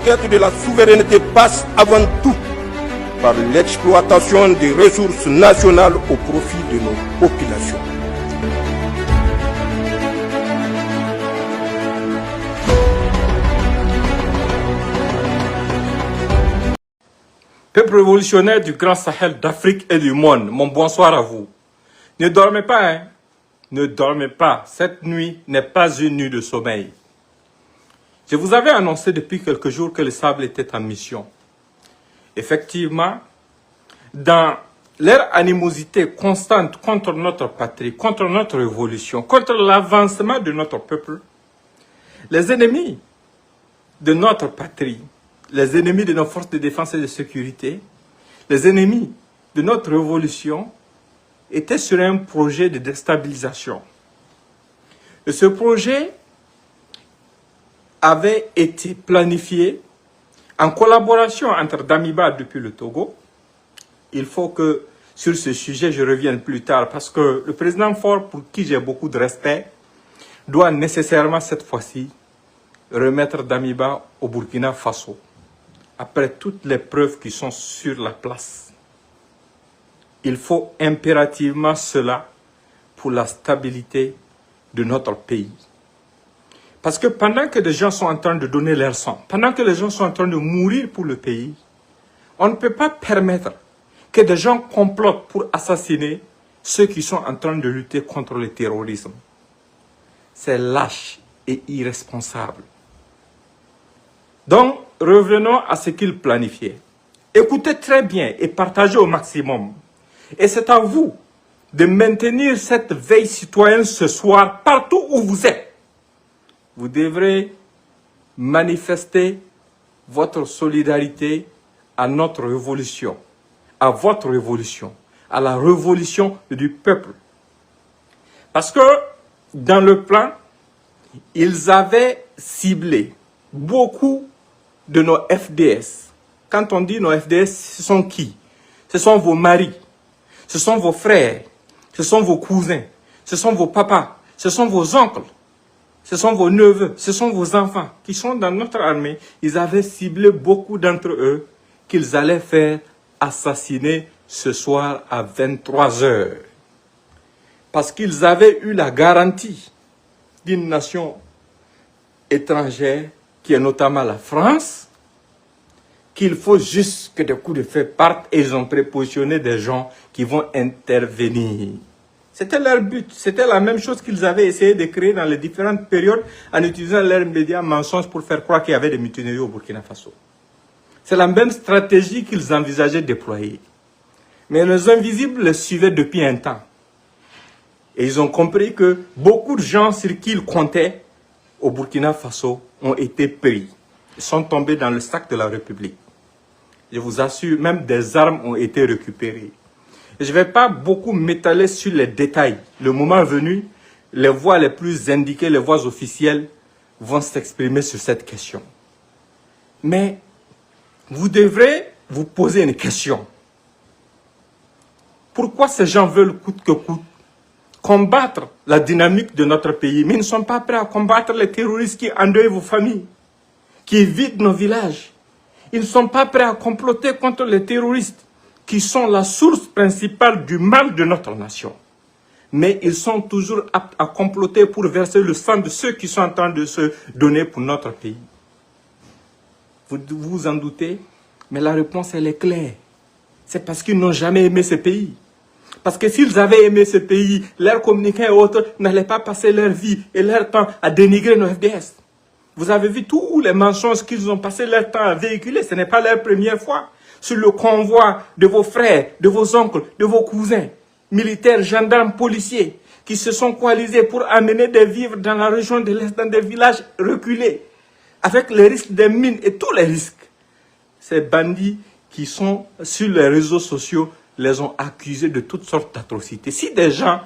conquête de la souveraineté passe avant tout par l'exploitation des ressources nationales au profit de nos populations. Peuple révolutionnaire du Grand Sahel, d'Afrique et du monde, mon bonsoir à vous. Ne dormez pas, hein. Ne dormez pas. Cette nuit n'est pas une nuit de sommeil. Je vous avais annoncé depuis quelques jours que le sable était en mission. Effectivement, dans leur animosité constante contre notre patrie, contre notre révolution, contre l'avancement de notre peuple, les ennemis de notre patrie, les ennemis de nos forces de défense et de sécurité, les ennemis de notre révolution étaient sur un projet de déstabilisation. Et ce projet avait été planifié en collaboration entre Damiba depuis le Togo. Il faut que sur ce sujet je revienne plus tard parce que le président Faure, pour qui j'ai beaucoup de respect, doit nécessairement cette fois-ci remettre Damiba au Burkina Faso. Après toutes les preuves qui sont sur la place. Il faut impérativement cela pour la stabilité de notre pays. Parce que pendant que des gens sont en train de donner leur sang, pendant que les gens sont en train de mourir pour le pays, on ne peut pas permettre que des gens complotent pour assassiner ceux qui sont en train de lutter contre le terrorisme. C'est lâche et irresponsable. Donc, revenons à ce qu'il planifiait. Écoutez très bien et partagez au maximum. Et c'est à vous de maintenir cette veille citoyenne ce soir partout où vous êtes. Vous devrez manifester votre solidarité à notre révolution, à votre révolution, à la révolution du peuple. Parce que dans le plan, ils avaient ciblé beaucoup de nos FDS. Quand on dit nos FDS, ce sont qui? Ce sont vos maris, ce sont vos frères, ce sont vos cousins, ce sont vos papas, ce sont vos oncles, ce sont vos neveux, ce sont vos enfants qui sont dans notre armée. Ils avaient ciblé beaucoup d'entre eux qu'ils allaient faire assassiner ce soir à 23 h. Parce qu'ils avaient eu la garantie d'une nation étrangère, qui est notamment la France, qu'il faut juste que des coups de feu partent et ils ont prépositionné des gens qui vont intervenir. C'était leur but, c'était la même chose qu'ils avaient essayé de créer dans les différentes périodes en utilisant leurs médias mensonges pour faire croire qu'il y avait des mutineries au Burkina Faso. C'est la même stratégie qu'ils envisageaient de déployer. Mais les invisibles les suivaient depuis un temps. Et ils ont compris que beaucoup de gens sur qui ils comptaient au Burkina Faso ont été pris. Ils sont tombés dans le sac de la République. Je vous assure, même des armes ont été récupérées. Et je ne vais pas beaucoup m'étaler sur les détails. Le moment venu, les voix les plus indiquées, les voix officielles, vont s'exprimer sur cette question. Mais vous devrez vous poser une question. Pourquoi ces gens veulent coûte que coûte combattre la dynamique de notre pays, mais ils ne sont pas prêts à combattre les terroristes qui endeuillent vos familles, qui vident nos villages. Ils ne sont pas prêts à comploter contre les terroristes, qui sont la source principale du mal de notre nation. Mais ils sont toujours aptes à comploter pour verser le sang de ceux qui sont en train de se donner pour notre pays. Vous vous en doutez, mais la réponse, elle est claire. C'est parce qu'ils n'ont jamais aimé ce pays. Parce que s'ils avaient aimé ce pays, leurs communicants et autres n'allaient pas passer leur vie et leur temps à dénigrer nos FDS. Vous avez vu tous les mensonges qu'ils ont passé leur temps à véhiculer. Ce n'est pas leur première fois. Sur le convoi de vos frères, de vos oncles, de vos cousins, militaires, gendarmes, policiers, qui se sont coalisés pour amener des vivres dans la région de l'Est, dans des villages reculés, avec les risques des mines et tous les risques. Ces bandits qui sont sur les réseaux sociaux les ont accusés de toutes sortes d'atrocités. Si des gens,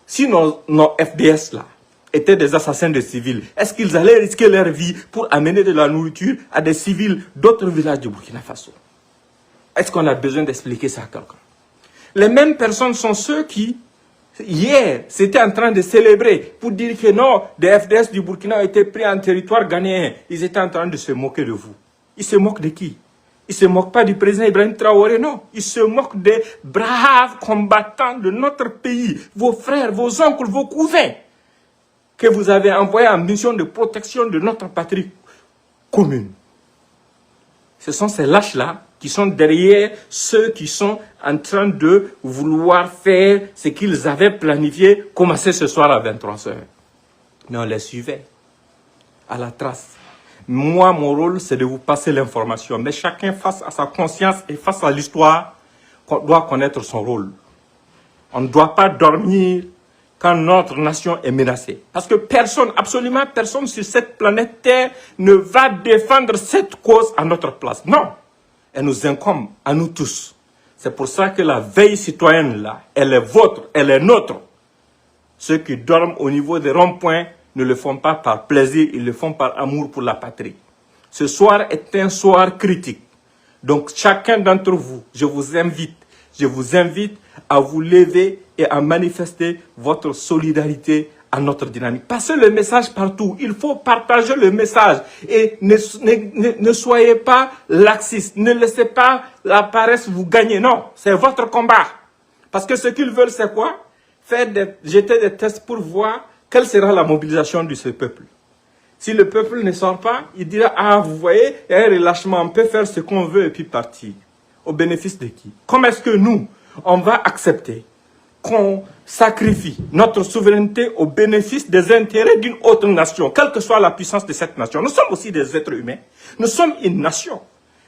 si nos FDS là, étaient des assassins de civils, est-ce qu'ils allaient risquer leur vie pour amener de la nourriture à des civils d'autres villages du Burkina Faso? Est-ce qu'on a besoin d'expliquer ça à quelqu'un? Les mêmes personnes sont ceux qui, hier, s'étaient en train de célébrer pour dire que non, des FDS du Burkina ont été pris en territoire ghanéen. Ils étaient en train de se moquer de vous. Il se moque de qui? Il ne se moque pas du président Ibrahim Traoré, non. Il se moque des braves combattants de notre pays, vos frères, vos oncles, vos cousins, que vous avez envoyés en mission de protection de notre patrie commune. Ce sont ces lâches-là qui sont derrière ceux qui sont en train de vouloir faire ce qu'ils avaient planifié, commencer ce soir à 23h. Mais on les suivait à la trace. Moi, mon rôle, c'est de vous passer l'information. Mais chacun, face à sa conscience et face à l'histoire, doit connaître son rôle. On ne doit pas dormir quand notre nation est menacée. Parce que personne, absolument personne sur cette planète Terre ne va défendre cette cause à notre place. Non, elle nous incombe à nous tous. C'est pour ça que la veille citoyenne, là, elle est vôtre, elle est nôtre. Ceux qui dorment au niveau des ronds-points ne le font pas par plaisir, ils le font par amour pour la patrie. Ce soir est un soir critique. Donc chacun d'entre vous, je vous invite à vous lever et à manifester votre solidarité à notre dynamique. Passez le message partout. Il faut partager le message. Et ne soyez pas laxistes. Ne laissez pas la paresse vous gagner. Non, c'est votre combat. Parce que ce qu'ils veulent, c'est quoi? Jeter des tests pour voir quelle sera la mobilisation de ce peuple. Si le peuple ne sort pas, il dira, ah, vous voyez, il y a un relâchement, on peut faire ce qu'on veut et puis partir. Au bénéfice de qui? Comment est-ce que nous, on va accepter qu'on sacrifie notre souveraineté au bénéfice des intérêts d'une autre nation, quelle que soit la puissance de cette nation? Nous sommes aussi des êtres humains. Nous sommes une nation.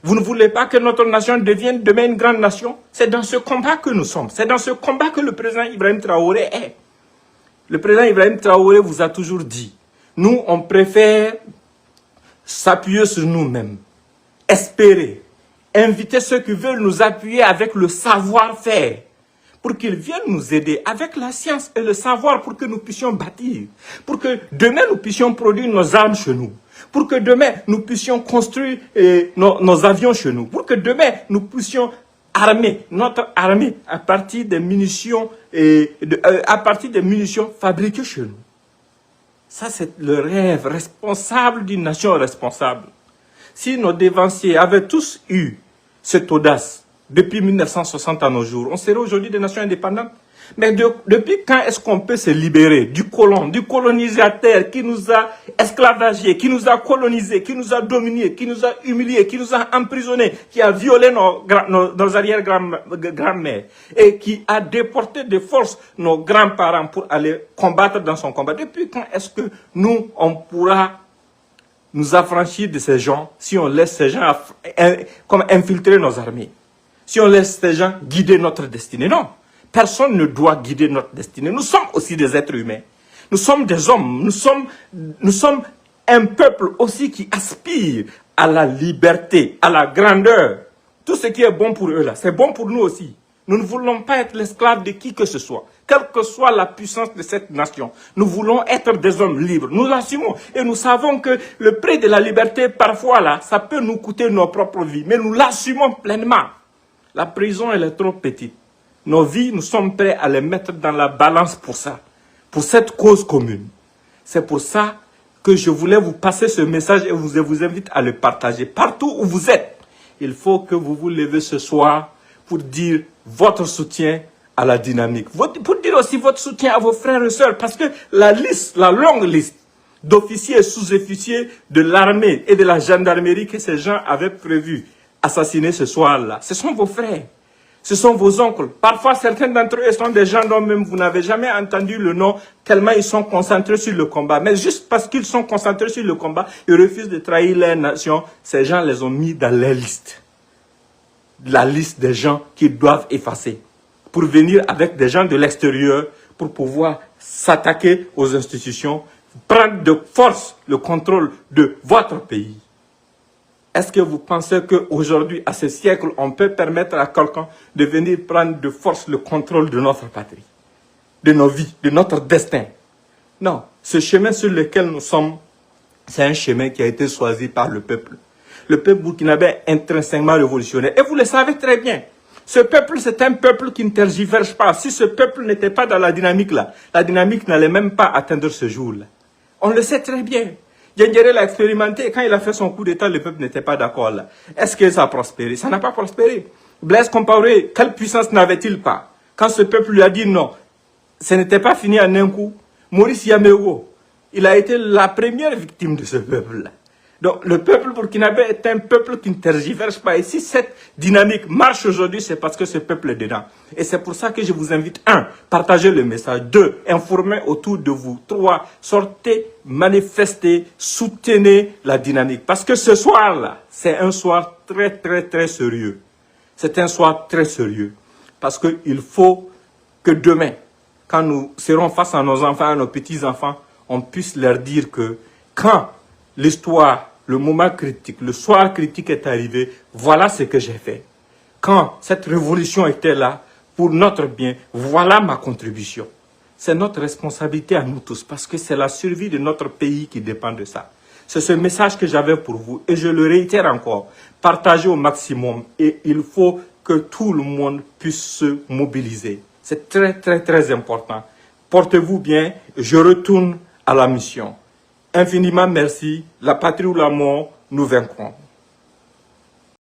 Vous ne voulez pas que notre nation devienne demain une grande nation? C'est dans ce combat que nous sommes. C'est dans ce combat que le président Ibrahim Traoré est. Le président Ibrahim Traoré vous a toujours dit, nous, on préfère s'appuyer sur nous-mêmes, espérer, inviter ceux qui veulent nous appuyer avec le savoir-faire, pour qu'ils viennent nous aider avec la science et le savoir pour que nous puissions bâtir, pour que demain nous puissions produire nos armes chez nous, pour que demain nous puissions construire nos avions chez nous, pour que demain nous puissions armer notre armée à partir des munitions fabriquées chez nous. Ça, c'est le rêve responsable d'une nation responsable. Si nos dévanciers avaient tous eu cette audace depuis 1960 à nos jours, on serait aujourd'hui des nations indépendantes. Mais depuis quand est-ce qu'on peut se libérer du colon, du colonisateur qui nous a esclavagés, qui nous a colonisés, qui nous a dominés, qui nous a humiliés, qui nous a emprisonnés, qui a violé nos arrière-grands-mères et qui a déporté de force nos grands-parents pour aller combattre dans son combat? Depuis quand est-ce que nous, on pourra nous affranchir de ces gens si on laisse ces gens comme infiltrer nos armées? Si on laisse ces gens guider notre destinée? Non. Personne ne doit guider notre destinée. Nous sommes aussi des êtres humains. Nous sommes des hommes. Nous sommes un peuple aussi qui aspire à la liberté, à la grandeur. Tout ce qui est bon pour eux là, c'est bon pour nous aussi. Nous ne voulons pas être l'esclave de qui que ce soit, quelle que soit la puissance de cette nation. Nous voulons être des hommes libres. Nous l'assumons et nous savons que le prix de la liberté, parfois là, ça peut nous coûter nos propres vies. Mais nous l'assumons pleinement. La prison, elle est trop petite. Nos vies, nous sommes prêts à les mettre dans la balance pour ça, pour cette cause commune. C'est pour ça que je voulais vous passer ce message et je vous invite à le partager. Partout où vous êtes, il faut que vous vous levez ce soir pour dire votre soutien à la dynamique. Pour dire aussi votre soutien à vos frères et sœurs, parce que la longue liste d'officiers et sous-officiers de l'armée et de la gendarmerie que ces gens avaient prévu assassiner ce soir-là, ce sont vos frères. Ce sont vos oncles. Parfois, certains d'entre eux sont des gens dont même vous n'avez jamais entendu le nom, tellement ils sont concentrés sur le combat. Mais juste parce qu'ils sont concentrés sur le combat, ils refusent de trahir leur nation. Ces gens les ont mis dans leur liste. La liste des gens qu'ils doivent effacer. Pour venir avec des gens de l'extérieur, pour pouvoir s'attaquer aux institutions, prendre de force le contrôle de votre pays. Est-ce que vous pensez qu'aujourd'hui, à ce siècle, on peut permettre à quelqu'un de venir prendre de force le contrôle de notre patrie, de nos vies, de notre destin? Non. Ce chemin sur lequel nous sommes, c'est un chemin qui a été choisi par le peuple. Le peuple burkinabé est intrinsèquement révolutionnaire. Et vous le savez très bien. Ce peuple, c'est un peuple qui ne tergiverse pas. Si ce peuple n'était pas dans la dynamique là, la dynamique n'allait même pas atteindre ce jour-là. On le sait très bien. Diendéré l'a expérimenté. Quand il a fait son coup d'État, le peuple n'était pas d'accord là. Est-ce que ça a prospéré? Ça n'a pas prospéré. Blaise Compaoré, quelle puissance n'avait-il pas? Quand ce peuple lui a dit non, ce n'était pas fini en un coup. Maurice Yamewo, il a été la première victime de ce peuple-là. Donc le peuple burkinabé est un peuple qui ne tergiverse pas. Et si cette dynamique marche aujourd'hui, c'est parce que ce peuple est dedans. Et c'est pour ça que je vous invite, 1, partagez le message, 2, informez autour de vous, 3, sortez, manifestez, soutenez la dynamique. Parce que ce soir-là, c'est un soir très sérieux. C'est un soir très sérieux. Parce qu'il faut que demain, quand nous serons face à nos enfants, à nos petits-enfants, on puisse leur dire que quand l'histoire, le moment critique, le soir critique est arrivé, voilà ce que j'ai fait. Quand cette révolution était là, pour notre bien, voilà ma contribution. C'est notre responsabilité à nous tous, parce que c'est la survie de notre pays qui dépend de ça. C'est ce message que j'avais pour vous, et je le réitère encore. Partagez au maximum, et il faut que tout le monde puisse se mobiliser. C'est très important. Portez-vous bien, je retourne à la mission. Infiniment merci, la patrie ou la mort, nous vaincrons.